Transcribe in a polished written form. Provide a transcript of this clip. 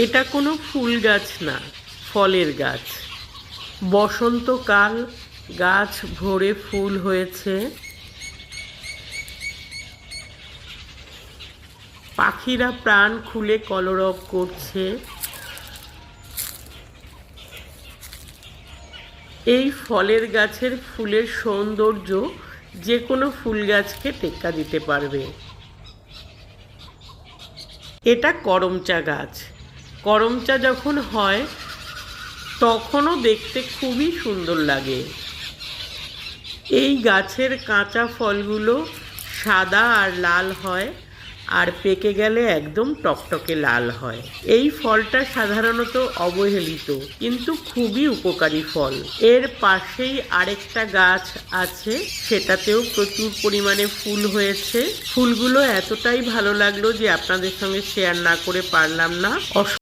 এটা কোনো ফুল গাছ না, ফলের গাছ। বসন্তকাল, গাছ ভরে ফুল হয়েছে। পাখিরা প্রাণ খুলে কলরব করছে। এই ফলের গাছের ফুলের সৌন্দর্য যে কোনো ফুল গাছকে টেক্কা দিতে পারবে। এটা করমচা গাছ। করমচা যখন হয় তখনও দেখতে খুবই সুন্দর লাগে। এই গাছের কাঁচা ফলগুলো সাদা আর লাল হয়, আর পেকে গেলে একদম টকটকে লাল হয়। এই ফলটা সাধারণত অবহেলিত, কিন্তু খুবই উপকারী ফল। এর পাশেই আরেকটা গাছ আছে, সেটাতেও প্রচুর পরিমাণে ফুল হয়েছে। ফুলগুলো এতটাই ভালো লাগলো যে আপনাদের সঙ্গে শেয়ার না করে পারলাম না।